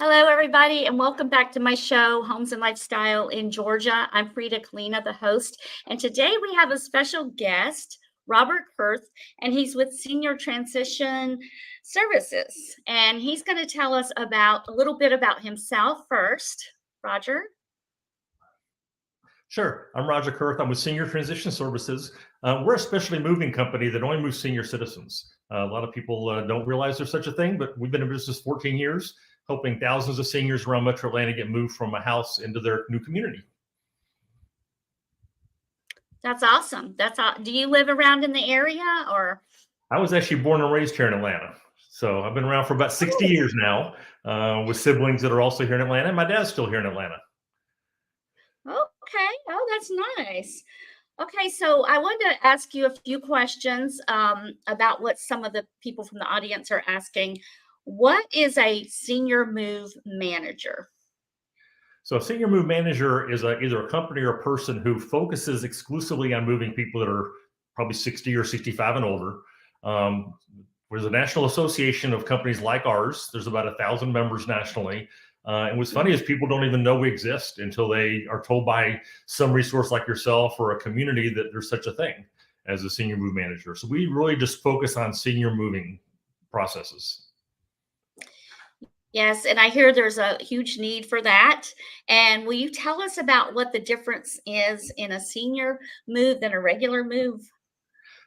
Hello, everybody, and welcome back to my show, Homes and Lifestyle in Georgia. I'm Frida Kalina, the host, and today we have a special guest, Robert Kruth, and he's with Senior Transition Services, and he's going to tell us about a little bit about himself first. Roger? Sure. I'm Roger Kruth. I'm with Senior Transition Services. We're a specialty moving company that only moves senior citizens. A lot of people don't realize there's such a thing, but we've been in business 14 years, helping thousands of seniors around Metro Atlanta get moved from a house into their new community. That's awesome. Do you live around in the area, or? I was actually born and raised here in Atlanta. So I've been around for about 60 years now, with siblings that are also here in Atlanta. And my dad's still here in Atlanta. Okay. Oh, that's nice. Okay, so I wanted to ask you a few questions about what some of the people from the audience are asking. What is a senior move manager? So a senior move manager is either a company or a person who focuses exclusively on moving people that are probably 60 or 65 and older. There's a national association of companies like ours. There's about 1,000 members nationally. And what's funny is people don't even know we exist until they are told by some resource like yourself or a community that there's such a thing as a senior move manager. So we really just focus on senior moving processes. Yes, and I hear there's a huge need for that. And will you tell us about what the difference is in a senior move than a regular move?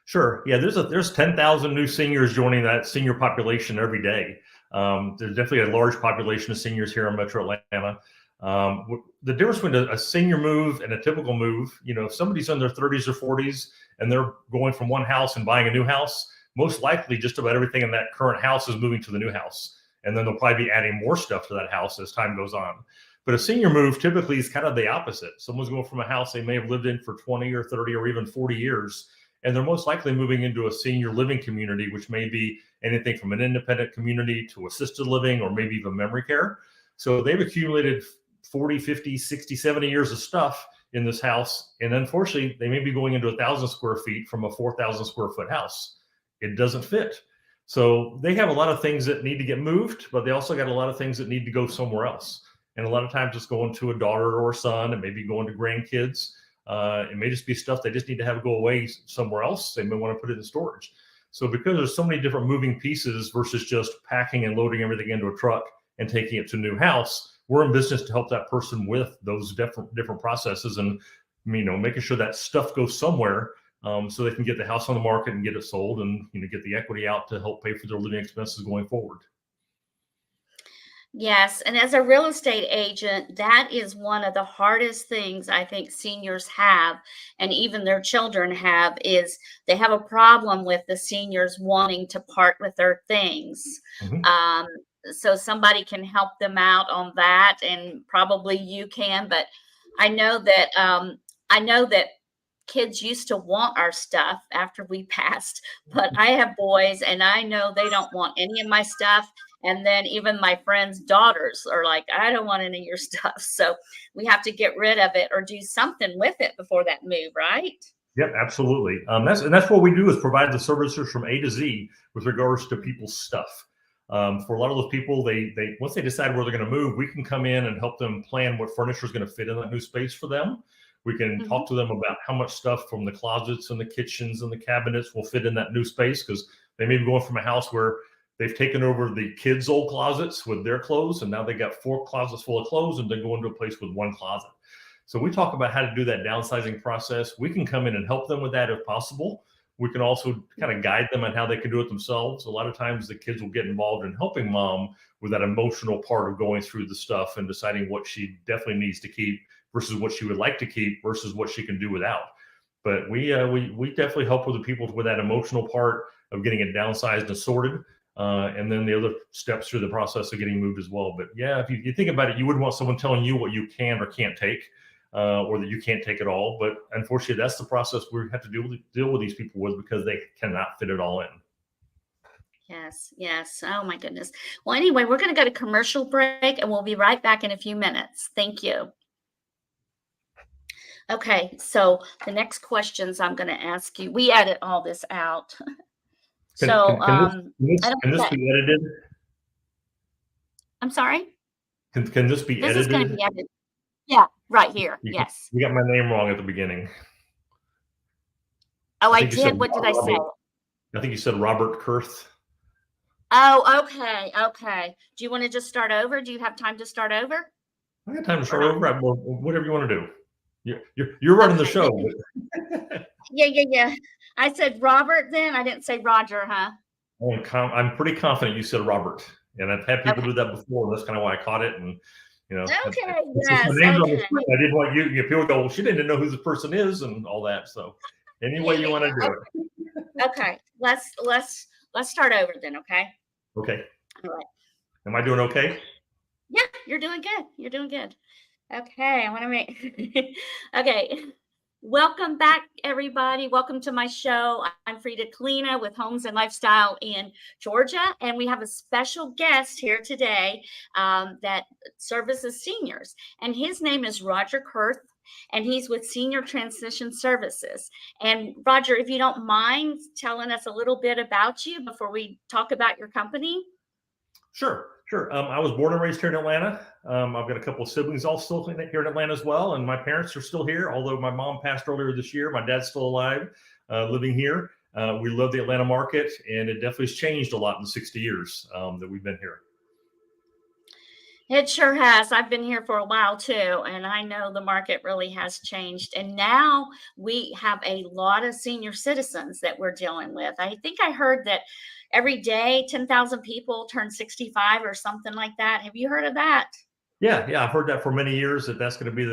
Sure. Yeah, there's 10,000 new seniors joining that senior population every day. There's definitely a large population of seniors here in Metro Atlanta. The difference between a senior move and a typical move, if somebody's in their 30s or 40s and they're going from one house and buying a new house, most likely just about everything in that current house is moving to the new house. And then they'll probably be adding more stuff to that house as time goes on. But a senior move typically is kind of the opposite. Someone's going from a house they may have lived in for 20 or 30 or even 40 years. And they're most likely moving into a senior living community, which may be anything from an independent community to assisted living or maybe even memory care. So they've accumulated 40, 50, 60, 70 years of stuff in this house. And unfortunately, they may be going into 1,000 square feet from a 4,000 square foot house. It doesn't fit. So they have a lot of things that need to get moved, but they also got a lot of things that need to go somewhere else. And a lot of times it's going to a daughter or a son and maybe going to grandkids. It may just be stuff they just need to have go away somewhere else. They may want to put it in storage. So because there's so many different moving pieces versus just packing and loading everything into a truck and taking it to a new house, we're in business to help that person with those different processes and, making sure that stuff goes somewhere so they can get the house on the market and get it sold and, get the equity out to help pay for their living expenses going forward. Yes, and as a real estate agent, that is one of the hardest things I think seniors have, and even their children have, is they have a problem with the seniors wanting to part with their things. Mm-hmm. So somebody can help them out on that, and probably you can. But I know that kids used to want our stuff after we passed, but I have boys, and I know they don't want any of my stuff. And then even my friends' daughters are like, I don't want any of your stuff. So we have to get rid of it or do something with it before that move, right? Yep, absolutely. That's what we do is provide the services from A to Z with regards to people's stuff. For a lot of those people, they once they decide where they're going to move, we can come in and help them plan what furniture is going to fit in that new space for them. We can talk to them about how much stuff from the closets and the kitchens and the cabinets will fit in that new space, because they may be going from a house where they've taken over the kids' old closets with their clothes, and now they got 4 closets full of clothes, and they're going to a place with 1 closet. So we talk about how to do that downsizing process. We can come in and help them with that if possible. We can also kind of guide them on how they can do it themselves. A lot of times the kids will get involved in helping mom with that emotional part of going through the stuff and deciding what she definitely needs to keep versus what she would like to keep versus what she can do without. But we definitely help with the people with that emotional part of getting it downsized and sorted. And then the other steps through the process of getting moved as well. But yeah, if you think about it, you wouldn't want someone telling you what you can or can't take, or that you can't take it all. But unfortunately, that's the process we have to deal with these people with, because they cannot fit it all in. Yes. Oh my goodness. Well, anyway, we're going to go to commercial break, and we'll be right back in a few minutes. Thank you. Okay, so the next questions I'm going to ask you, we edit all this out. Can this be edited? I'm sorry? Can this be This edited? is going to be edited. Yeah, right here. Yes. You got my name wrong at the beginning. Oh, I did. What did I say? I think you said Robert Kruth. Oh, okay. Okay. Do you want to just start over? Do you have time to start over? I got time to start over. Whatever you want to do. You're running the show. Yeah. I said Robert then. I didn't say Roger, huh? I'm pretty confident you said Robert. And I've had people do that before. And that's kind of why I caught it. And, Okay. Yes. I didn't want you people go, well, she didn't know who this person is and all that. So any way you want to do it. Okay. Let's start over then. Okay. Okay. All right. Am I doing okay? Yeah, you're doing good. You're doing good. Okay. I want to make, okay. Welcome back, everybody. Welcome to my show. I'm Frida Kalina with Homes and Lifestyle in Georgia, and we have a special guest here today that services seniors, and his name is Roger Kruth, and he's with Senior Transition Services. And Roger, if you don't mind telling us a little bit about you before we talk about your company. Sure. I was born and raised here in Atlanta. I've got a couple of siblings all still here in Atlanta as well. And my parents are still here, although my mom passed earlier this year. My dad's still alive, living here. We love the Atlanta market, and it definitely has changed a lot in the 60 years that we've been here. It sure has. I've been here for a while too, and I know the market really has changed. And now we have a lot of senior citizens that we're dealing with. I think I heard that every day 10,000 people turn 65 or something like that. Have you heard of that? Yeah, I've heard that for many years, that's going to be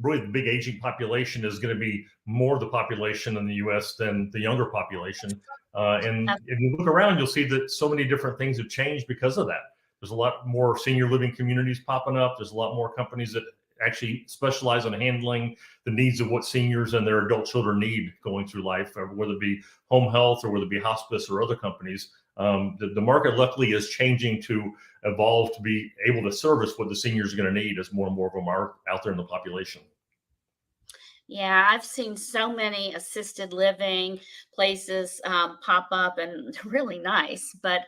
really the big aging population is going to be more of the population in the U.S. than the younger population. And if you look around, you'll see that so many different things have changed because of that. There's a lot more senior living communities popping up. There's a lot more companies that actually specialize in handling the needs of what seniors and their adult children need going through life, whether it be home health or whether it be hospice or other companies. The market luckily is changing to evolve to be able to service what the seniors are going to need as more and more of them are out there in the population. Yeah, I've seen so many assisted living places pop up, and they're really nice. But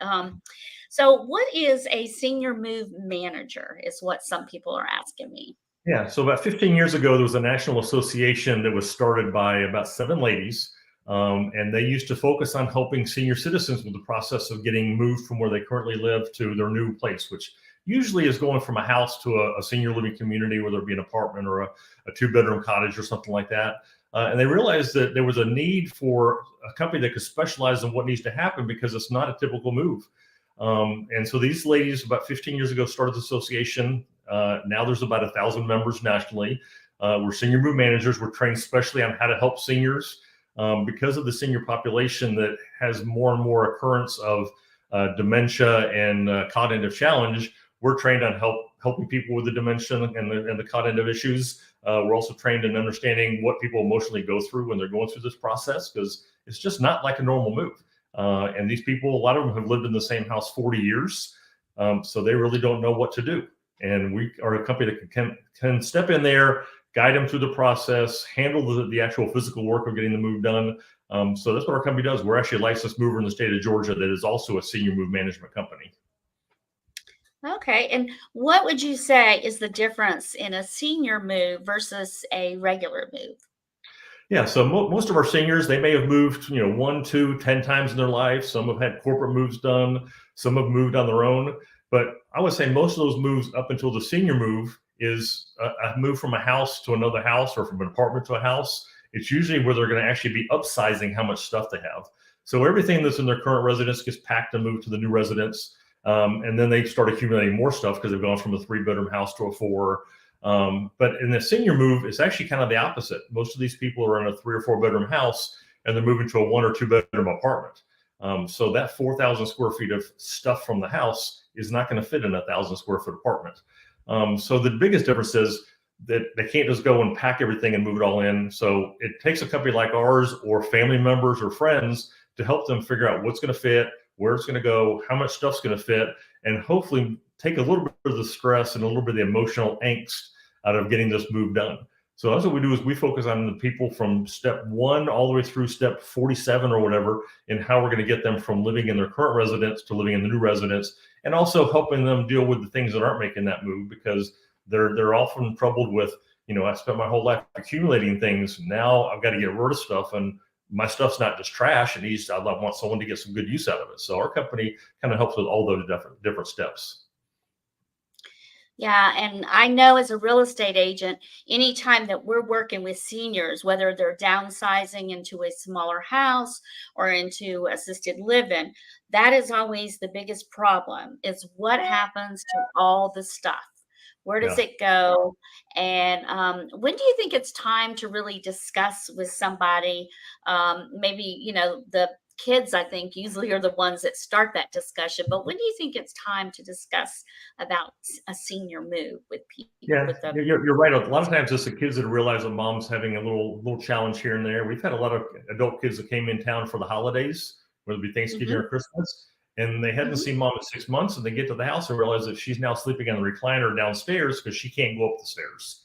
so what is a senior move manager is what some people are asking me. Yeah, so about 15 years ago, there was a national association that was started by about 7 ladies. And they used to focus on helping senior citizens with the process of getting moved from where they currently live to their new place, which usually is going from a house to a senior living community, whether it be an apartment or a 2-bedroom cottage or something like that. And they realized that there was a need for a company that could specialize in what needs to happen because it's not a typical move. And so these ladies about 15 years ago started the association. Now there's about 1,000 members nationally. We're senior move managers. We're trained specially on how to help seniors. Because of the senior population that has more and more occurrence of dementia and cognitive challenge, we're trained on helping people with the dementia and the cognitive issues. We're also trained in understanding what people emotionally go through when they're going through this process, because it's just not like a normal move. And these people, a lot of them have lived in the same house 40 years, so they really don't know what to do. And we are a company that can step in there, guide them through the process, handle the actual physical work of getting the move done. So that's what our company does. We're actually a licensed mover in the state of Georgia that is also a senior move management company. Okay. And what would you say is the difference in a senior move versus a regular move? Yeah, so most of our seniors, they may have moved, 1, 2, 10 times in their life. Some have had corporate moves done. Some have moved on their own. But I would say most of those moves up until the senior move is a move from a house to another house or from an apartment to a house. It's usually where they're going to actually be upsizing how much stuff they have. So everything that's in their current residence gets packed and moved to the new residence. And then they start accumulating more stuff because they've gone from a 3-bedroom house to a 4. But in the senior move, it's actually kind of the opposite. Most of these people are in a 3 or 4-bedroom house and they're moving to a 1 or 2-bedroom apartment. So that 4,000 square feet of stuff from the house is not going to fit in a 1,000 square foot apartment. So the biggest difference is that they can't just go and pack everything and move it all in. So it takes a company like ours or family members or friends to help them figure out what's going to fit, where it's going to go, how much stuff's going to fit, and hopefully take a little bit of the stress and a little bit of the emotional angst out of getting this move done. So that's what we do is we focus on the people from step 1 all the way through step 47 or whatever, and how we're going to get them from living in their current residence to living in the new residence and also helping them deal with the things that aren't making that move, because they're often troubled with, I spent my whole life accumulating things. Now I've got to get rid of stuff, and my stuff's not just trash. I want someone to get some good use out of it. So our company kind of helps with all those different steps. Yeah, and I know as a real estate agent, anytime that we're working with seniors, whether they're downsizing into a smaller house or into assisted living, that is always the biggest problem is what happens to all the stuff. Where does Yeah. it go? And when do you think it's time to really discuss with somebody? Maybe, the kids, I think, usually are the ones that start that discussion. But when do you think it's time to discuss about a senior move with people? Yeah, you're right. A lot of times it's the kids that realize that mom's having a little challenge here and there. We've had a lot of adult kids that came in town for the holidays, whether it be Thanksgiving or Christmas, and they hadn't seen mom in 6 months, and they get to the house and realize that she's now sleeping on the recliner downstairs because she can't go up the stairs.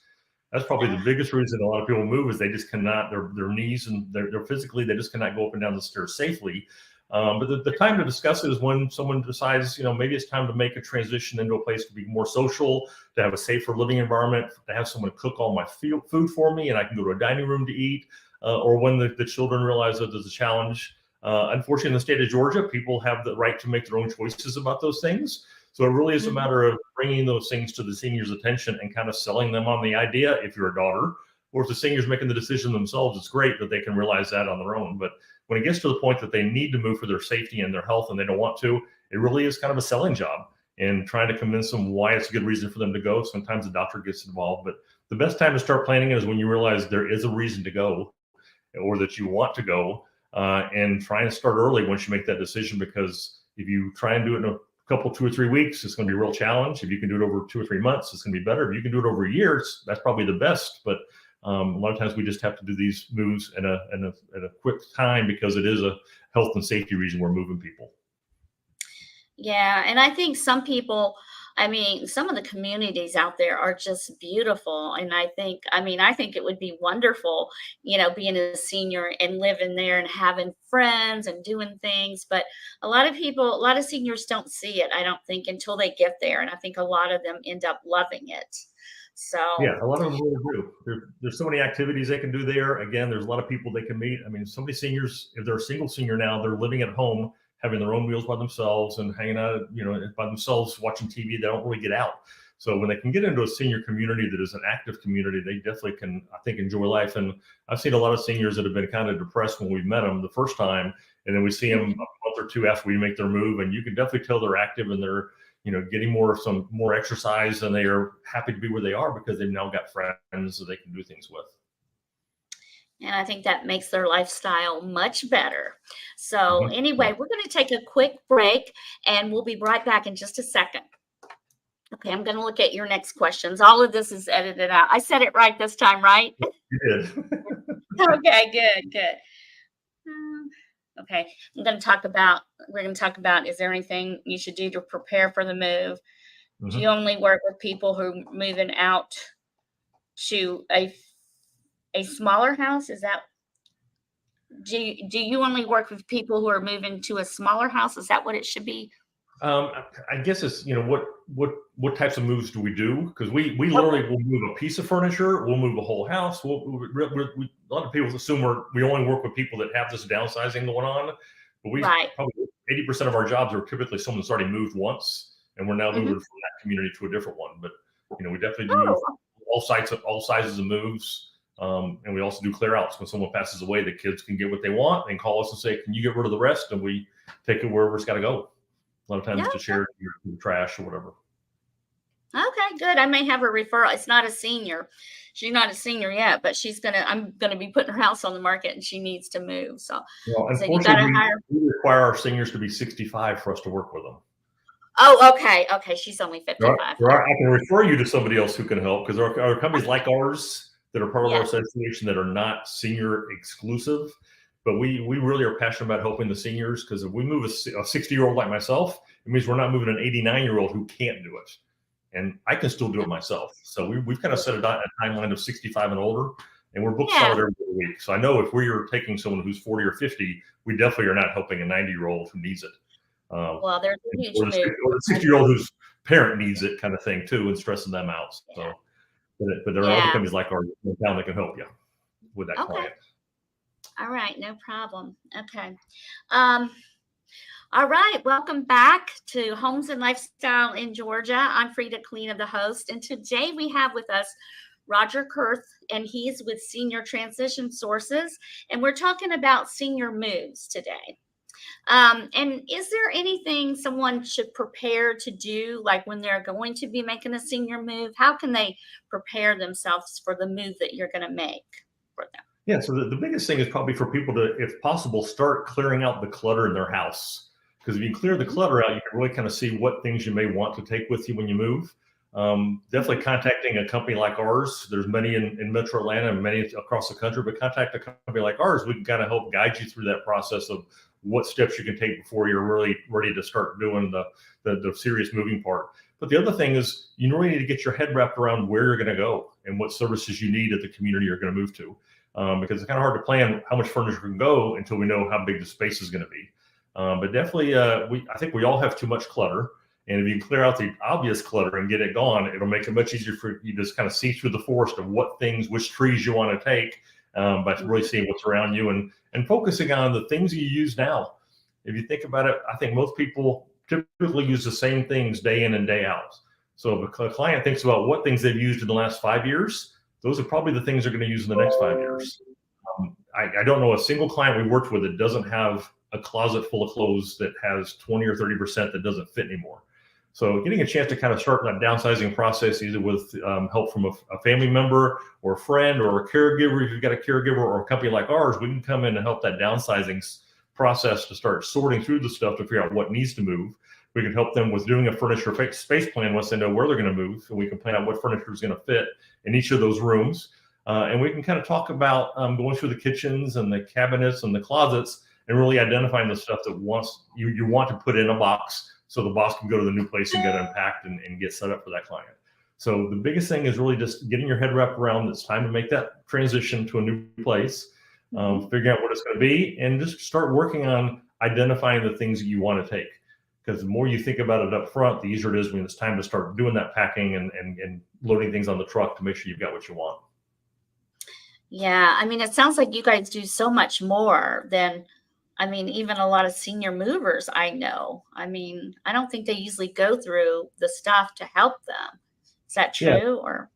That's probably the biggest reason a lot of people move, is they just cannot, their knees and they're physically, they just cannot go up and down the stairs safely. But the time to discuss it is when someone decides, maybe it's time to make a transition into a place to be more social, to have a safer living environment, to have someone cook all my food for me and I can go to a dining room to eat, or when the children realize that there's a challenge. Unfortunately, in the state of Georgia, people have the right to make their own choices about those things. So it really is a matter of bringing those things to the seniors' attention and kind of selling them on the idea, if you're a daughter, or if the senior's making the decision themselves, it's great that they can realize that on their own. But when it gets to the point that they need to move for their safety and their health and they don't want to, it really is kind of a selling job and trying to convince them why it's a good reason for them to go. Sometimes the doctor gets involved, but the best time to start planning it is when you realize there is a reason to go or that you want to go, and try and start early once you make that decision, because if you try and do it in a couple, 2 or 3 weeks, it's going to be a real challenge. If you can do it over 2 or 3 months, it's going to be better. If you can do it over years, that's probably the best. But a lot of times we just have to do these moves in a quick time because it is a health and safety reason we're moving people. Yeah, and I think some people, some of the communities out there are just beautiful. And I think it would be wonderful, being a senior and living there and having friends and doing things. But a lot of seniors don't see it, I don't think, until they get there. And I think a lot of them end up loving it. So yeah, a lot of them really do. There's so many activities they can do there. Again, there's a lot of people they can meet. So many seniors, if they're a single senior now, they're living at home, having their own meals by themselves and hanging out, by themselves, watching TV. They don't really get out. So when they can get into a senior community that is an active community, they definitely can, I think, enjoy life. And I've seen a lot of seniors that have been kind of depressed when we've met them the first time, and then we see them a month or two after we make their move, and you can definitely tell they're active and they're getting some more exercise, and they are happy to be where they are because they've now got friends that they can do things with. And I think that makes their lifestyle much better. So anyway, we're going to take a quick break and we'll be right back in just a second. Okay, I'm going to look at your next questions. All of this is edited out. I said it right this time, right? You did. Okay, good. Okay, we're going to talk about, is there anything you should do to prepare for the move? Do you only work with people who are moving out to a smaller house? Is that, do you only work with people who are moving to a smaller house? Is that what it should be? I guess it's, what types of moves do we do? Because we literally will move a piece of furniture, we'll move a whole house. A lot of people assume we only work with people that have this downsizing going on, but probably 80% of our jobs are typically someone that's already moved once, and we're now moving from that community to a different one. But we definitely do all sizes of moves. And we also do clear outs. When someone passes away, the kids can get what they want and call us and say, can you get rid of the rest? And we take it wherever it's got to go. A lot of times to share your trash or whatever. Okay, good. I may have a referral. It's not a senior. She's not a senior yet, but I'm going to be putting her house on the market and she needs to move. So, unfortunately, we require our seniors to be 65 for us to work with them. Oh, okay. She's only 55. I can refer you to somebody else who can help, because our companies like ours that are part of our association that are not senior exclusive. But we really are passionate about helping the seniors, because if we move a 60-year-old like myself, it means we're not moving an 89-year-old who can't do it. And I can still do it myself. So we've kind of set a timeline of 65 and older, and we're booked solid every week. So I know if we're taking someone who's 40 or 50, we definitely are not helping a 90-year-old who needs it. Well, there's a huge or move. the 60-year-old whose parent needs it kind of thing too, and stressing them out. Yeah. So, but there are other companies like ours in town that can help you with that Okay. client. All right. No problem. Okay. All right. Welcome back to Homes and Lifestyle in Georgia. I'm Frida Colina, the host. And today we have with us Roger Kruth, and he's with Senior Transition Sources. And we're talking about senior moves today. And is there anything someone should prepare to do, like when they're going to be making a senior move? How can they prepare themselves for the move that you're going to make for them? Yeah, so the biggest thing is probably for people to, if possible, start clearing out the clutter in their house. Because if you clear the clutter out, you can really kind of see what things you may want to take with you when you move. Definitely contacting a company like ours. There's many in Metro Atlanta and many across the country, but contact a company like ours. We can kind of help guide you through that process of what steps you can take before you're really ready to start doing the serious moving part. But the other thing is you really need to get your head wrapped around where you're going to go and what services you need at the community you're going to move to. Because it's kind of hard to plan how much furniture can go until we know how big the space is going to be. But definitely, I think we all have too much clutter. And if you can clear out the obvious clutter and get it gone, it'll make it much easier for you to just kind of see through the forest of what things, which trees you want to take, by really seeing what's around you and focusing on the things you use now. If you think about it, I think most people typically use the same things day in and day out. So if a client thinks about what things they've used in the last 5 years, those are probably the things they're going to use in the next 5 years. I don't know a single client we worked with that doesn't have a closet full of clothes that has 20 or 30% that doesn't fit anymore. So getting a chance to kind of start that downsizing process, either with help from a family member or a friend or a caregiver. If you've got a caregiver or a company like ours, we can come in and help that downsizing process to start sorting through the stuff to figure out what needs to move. We can help them with doing a furniture space plan once they know where they're going to move, and we can plan out what furniture is going to fit in each of those rooms. And we can kind of talk about going through the kitchens and the cabinets and the closets and really identifying the stuff that you want to put in a box so the box can go to the new place and get unpacked and get set up for that client. So the biggest thing is really just getting your head wrapped around it's time to make that transition to a new place, figuring out what it's going to be, and just start working on identifying the things that you want to take. Because the more you think about it up front, the easier it is when it's time to start doing that packing and loading things on the truck to make sure you've got what you want. Yeah, I mean, it sounds like you guys do so much more than, I mean, even a lot of senior movers I know. I mean, I don't think they usually go through the stuff to help them. Is that true? Yeah. Or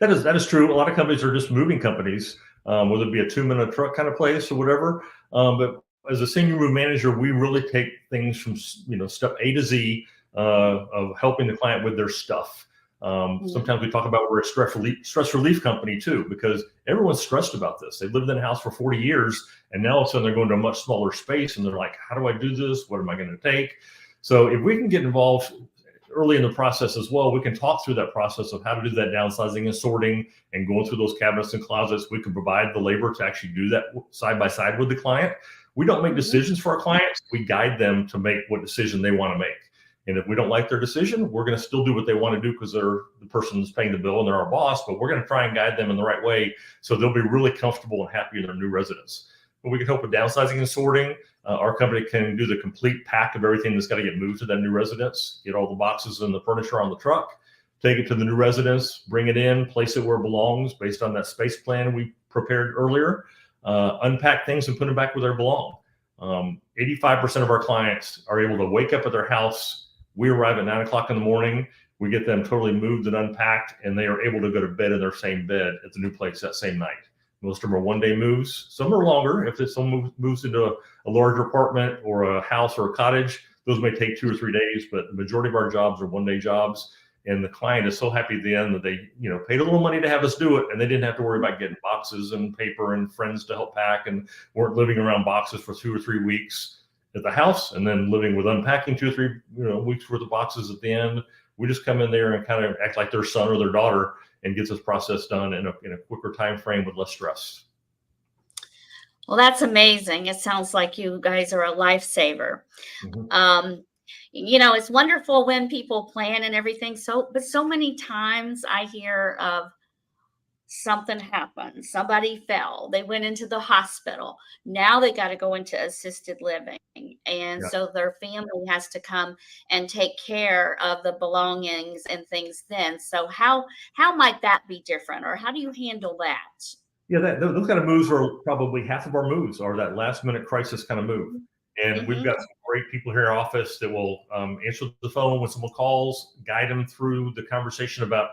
That is true. A lot of companies are just moving companies, whether it be a 2-minute truck kind of place or whatever. But as a senior move manager, we really take things from step A to Z of helping the client with their stuff. Sometimes we talk about we're a stress relief company too, because everyone's stressed about this. They've lived in a house for 40 years, and now all of a sudden they're going to a much smaller space, and they're like, "How do I do this? What am I going to take?" So if we can get involved early in the process as well, we can talk through that process of how to do that downsizing and sorting and going through those cabinets and closets. We can provide the labor to actually do that side by side with the client. We don't make decisions for our clients. We guide them to make what decision they want to make. And if we don't like their decision, we're going to still do what they want to do because they're the person who's paying the bill and they're our boss, but we're going to try and guide them in the right way so they'll be really comfortable and happy in their new residence. But we can help with downsizing and sorting. Our company can do the complete pack of everything that's got to get moved to that new residence, get all the boxes and the furniture on the truck, take it to the new residence, bring it in, place it where it belongs based on that space plan we prepared earlier, unpack things and put them back where they belong. 85% of our clients are able to wake up at their house. We arrive at 9 o'clock in the morning. We get them totally moved and unpacked, and they are able to go to bed in their same bed at the new place that same night. Most of them are one-day moves. Some are longer. If someone moves into a larger apartment or a house or a cottage, those may take 2 or 3 days, but the majority of our jobs are one-day jobs. And the client is so happy at the end that they, paid a little money to have us do it, and they didn't have to worry about getting boxes and paper and friends to help pack, and weren't living around boxes for 2 or 3 weeks at the house, and then living with unpacking 2 or 3 weeks worth of boxes at the end. We just come in there and kind of act like their son or their daughter and gets this process done in a quicker time frame with less stress. well, that's amazing. It sounds like you guys are a lifesaver. Mm-hmm. It's wonderful when people plan and everything. But so many times I hear of something happened, somebody fell, they went into the hospital. Now they got to go into assisted living. And Yeah. so their family has to come and take care of the belongings and things then. So how might that be different, or how do you handle that? Yeah, those kind of moves are probably half of our moves are that last minute crisis kind of move. And we've Mm-hmm. got some great people here in our office that will answer the phone when someone calls, guide them through the conversation about,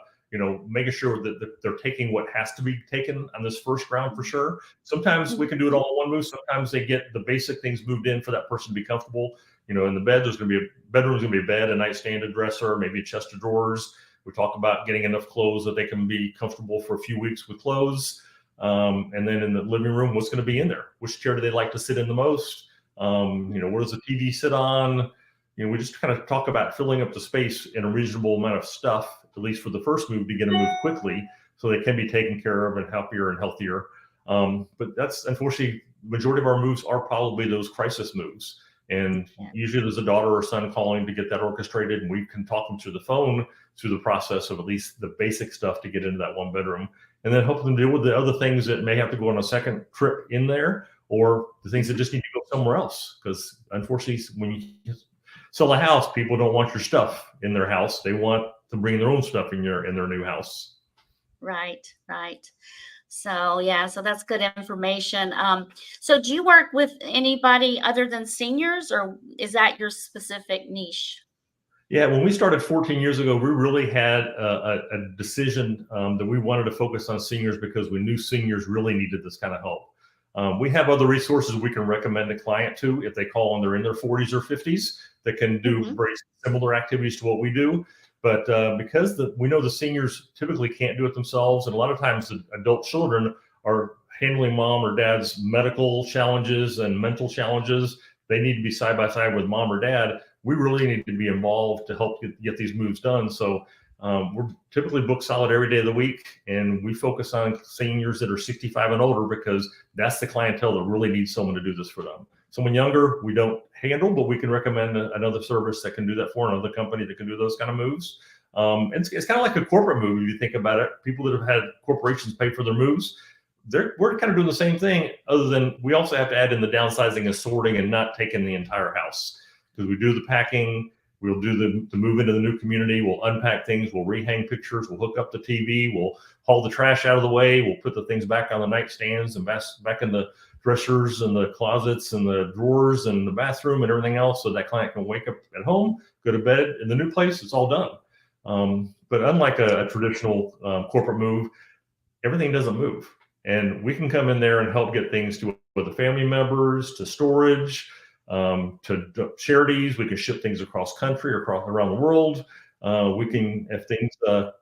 making sure that they're taking what has to be taken on this first round for sure. Sometimes we can do it all in one move. Sometimes they get the basic things moved in for that person to be comfortable. In the bed, there's going to be bedroom's going to be a bed, a nightstand, a dresser, maybe a chest of drawers. We talk about getting enough clothes that they can be comfortable for a few weeks with clothes. And then in the living room, what's going to be in there? Which chair do they like to sit in the most? Where does the TV sit on? We just kind of talk about filling up the space in a reasonable amount of stuff, at least for the first move, to get them moved quickly so they can be taken care of and happier and healthier. But that's unfortunately, majority of our moves are probably those crisis moves. And usually there's a daughter or son calling to get that orchestrated, and we can talk them through the phone through the process of at least the basic stuff to get into that one bedroom, and then help them deal with the other things that may have to go on a second trip in there, or the things that just need to go somewhere else. Because unfortunately, when you sell a house, people don't want your stuff in their house. They want to bring their own stuff in their new house. Right, right. So yeah, so that's good information. So do you work with anybody other than seniors, or is that your specific niche? Yeah, when we started 14 years ago, we really had a decision that we wanted to focus on seniors because we knew seniors really needed this kind of help. We have other resources we can recommend a client to if they call and they're in their 40s or 50s that can do very similar activities to what we do. But because we know the seniors typically can't do it themselves, and a lot of times the adult children are handling mom or dad's medical challenges and mental challenges, they need to be side by side with mom or dad. We really need to be involved to help get these moves done. So we're typically booked solid every day of the week, and we focus on seniors that are 65 and older because that's the clientele that really needs someone to do this for them. Someone younger, we don't handle, but we can recommend another service that can do that for another company that can do those kind of moves. It's kind of like a corporate move if you think about it. People that have had corporations pay for their moves, we're kind of doing the same thing, other than we also have to add in the downsizing and sorting and not taking the entire house. Because we do the packing, we'll do the move into the new community, we'll unpack things, we'll rehang pictures, we'll hook up the TV, we'll haul the trash out of the way, we'll put the things back on the nightstands and back in the dressers and the closets and the drawers and the bathroom and everything else, so that client can wake up at home, go to bed in the new place, it's all done. But unlike a traditional corporate move, everything doesn't move. And we can come in there and help get things to the family members, to storage, to charities. We can ship things across country or around the world. We can, if things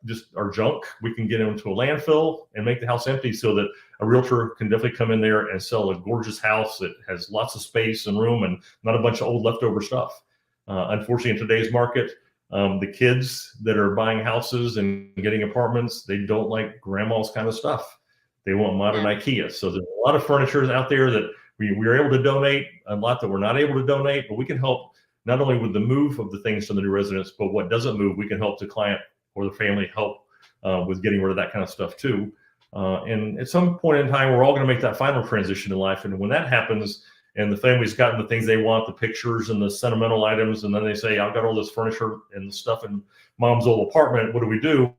just are junk, we can get them into a landfill and make the house empty so that a realtor can definitely come in there and sell a gorgeous house that has lots of space and room and not a bunch of old leftover stuff. Unfortunately, in today's market, the kids that are buying houses and getting apartments, they don't like grandma's kind of stuff. They want modern IKEA. So there's a lot of furniture out there that we are able to donate, a lot that we're not able to donate, but we can help not only with the move of the things to the new residents, but what doesn't move, we can help the client or the family help with getting rid of that kind of stuff too. And at some point in time, we're all going to make that final transition in life. And when that happens and the family's gotten the things they want, the pictures and the sentimental items, and then they say, I've got all this furniture and the stuff in mom's old apartment, what do?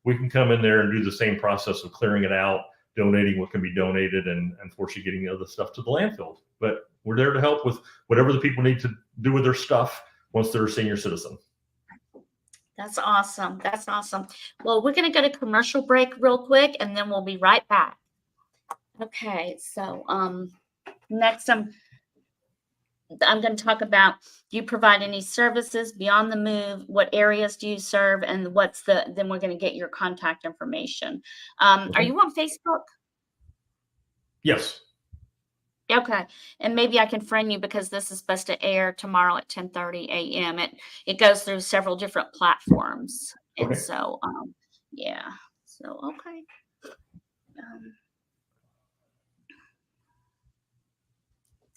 We can come in there and do the same process of clearing it out, donating what can be donated, and unfortunately getting the other stuff to the landfill. But we're there to help with whatever the people need to do with their stuff once they're a senior citizen. That's awesome. That's awesome. Well, we're going to go to commercial break real quick, and then we'll be right back. Okay, so next I'm going to talk about, do you provide any services beyond the move? What areas do you serve? And then we're going to get your contact information. Are you on Facebook? Yes. Okay. And maybe I can friend you, because this is supposed to air tomorrow at 10:30 a.m. It goes through several different platforms. And so, yeah. So, okay.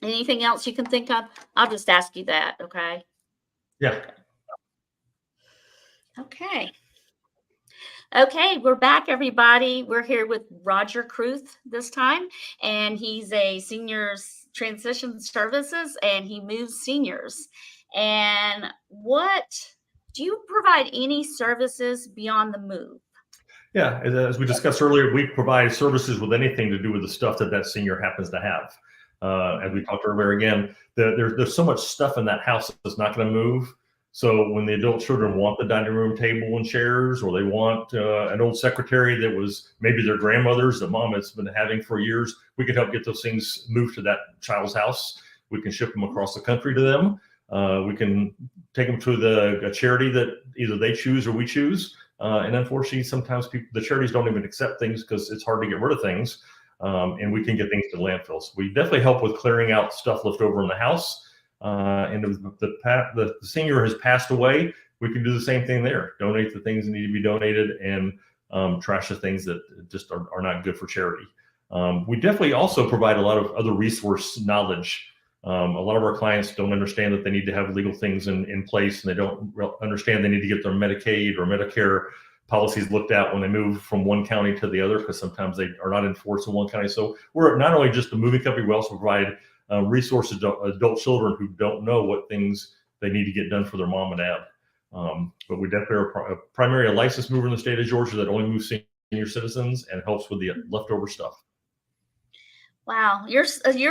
Anything else you can think of? I'll just ask you that. Okay. Yeah. Okay. Okay, we're back, everybody. We're here with Roger Kruth this time, and he's a seniors transition services, and he moves seniors. And what do you provide any services beyond the move? Yeah, as we discussed earlier, we provide services with anything to do with the stuff that that senior happens to have. As we talked earlier, again, there's so much stuff in that house that's not going to move. So when the adult children want the dining room table and chairs, or they want an old secretary that was maybe their grandmother's that mom has been having for years, we can help get those things moved to that child's house. We can ship them across the country to them. We can take them to a charity that either they choose or we choose. And unfortunately, sometimes the charities don't even accept things because it's hard to get rid of things. And we can get things to landfills. We definitely help with clearing out stuff left over in the house. And if the senior has passed away, we can do the same thing there. Donate the things that need to be donated, and trash the things that just are not good for charity. We definitely also provide a lot of other resource knowledge. A lot of our clients don't understand that they need to have legal things in place, and they don't understand they need to get their Medicaid or Medicare policies looked at when they move from one county to the other, because sometimes they are not enforced in one county. So we're not only just a moving company, we also provide resources to adult children who don't know what things they need to get done for their mom and dad. But we definitely are primarily a licensed mover in the state of Georgia that only moves senior citizens and helps with the leftover stuff. Wow, you're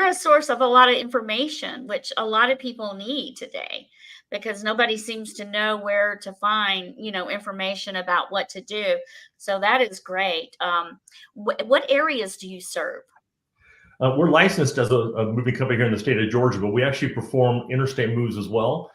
a source of a lot of information, which a lot of people need today, because nobody seems to know where to find, information about what to do. So that is great. What areas do you serve? We're licensed as a moving company here in the state of Georgia, but we actually perform interstate moves as well.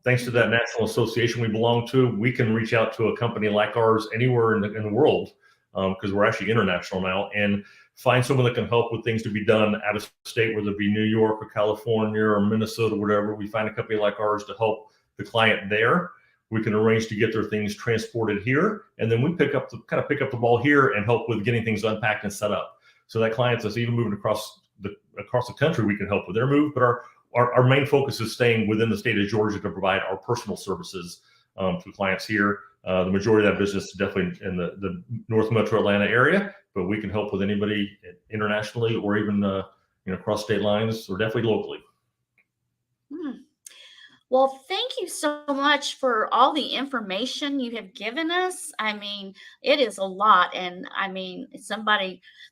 Thanks to that national association we belong to, we can reach out to a company like ours anywhere in the world, because we're actually international now, and find someone that can help with things to be done out of state, whether it be New York or California or Minnesota, whatever. We find a company like ours to help the client there. We can arrange to get their things transported here, and then we pick up the ball here and help with getting things unpacked and set up. So that client that's even moving across the country, we can help with their move. But our main focus is staying within the state of Georgia to provide our personal services to clients here. The majority of that business is definitely in the North Metro Atlanta area, but we can help with anybody internationally or even across state lines, or definitely locally. Hmm. Well, thank you so much for all the information you have given us. I mean, it is a lot. And I mean,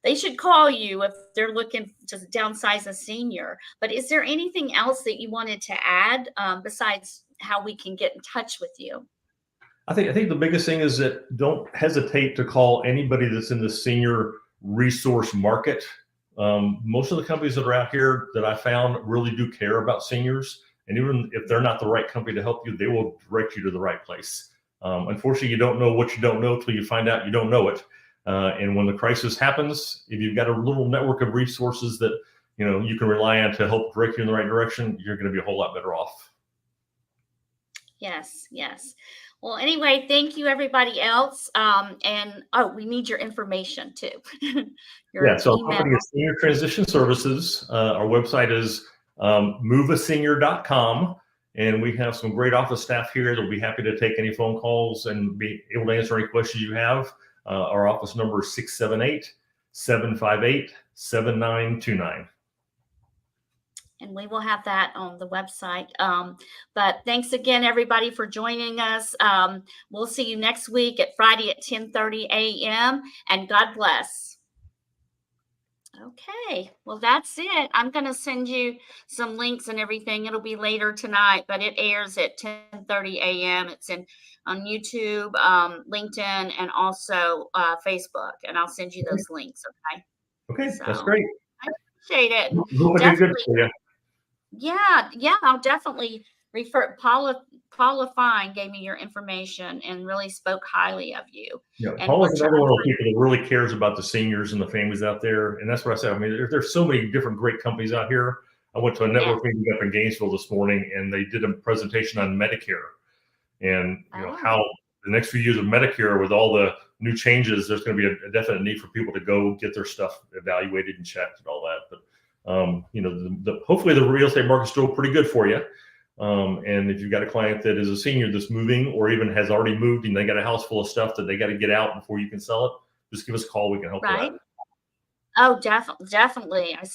they should call you if they're looking to downsize a senior. But is there anything else that you wanted to add, besides how we can get in touch with you? I think the biggest thing is that don't hesitate to call anybody that's in the senior resource market. Most of the companies that are out here that I found really do care about seniors. And even if they're not the right company to help you, they will direct you to the right place. Unfortunately, you don't know what you don't know till you find out you don't know it. And when the crisis happens, if you've got a little network of resources that you can rely on to help direct you in the right direction, you're going to be a whole lot better off. Yes, yes. Well, anyway, thank you, everybody else. And we need your information too. Your So our email. company is Senior Transition Services. Our website is moveasenior.com, and we have some great office staff here that will be happy to take any phone calls and be able to answer any questions you have. Our office number is 678-758-7929. And we will have that on the website. But thanks again, everybody, for joining us. We'll see you next week at Friday at 10:30 a.m. And God bless. Okay, well, that's it. I'm going to send you some links and everything. It'll be later tonight, but it airs at 10:30 a.m. It's on YouTube, LinkedIn, and also Facebook. And I'll send you those links. Okay. Okay, that's great. I appreciate it. Hope I did good for you. Yeah, I'll definitely refer. Paula Fine gave me your information and really spoke highly of you. Yeah, Paula's another one of the people that really cares about the seniors and the families out there. And that's what I said. I mean, there's so many different great companies out here. I went to a network meeting up in Gainesville this morning, and they did a presentation on Medicare and how the next few years of Medicare, with all the new changes, there's going to be a definite need for people to go get their stuff evaluated and checked and all that. But hopefully the real estate market's still pretty good for you. And if you've got a client that is a senior that's moving or even has already moved and they got a house full of stuff that they got to get out before you can sell it, just give us a call. We can help with that. Oh, definitely. I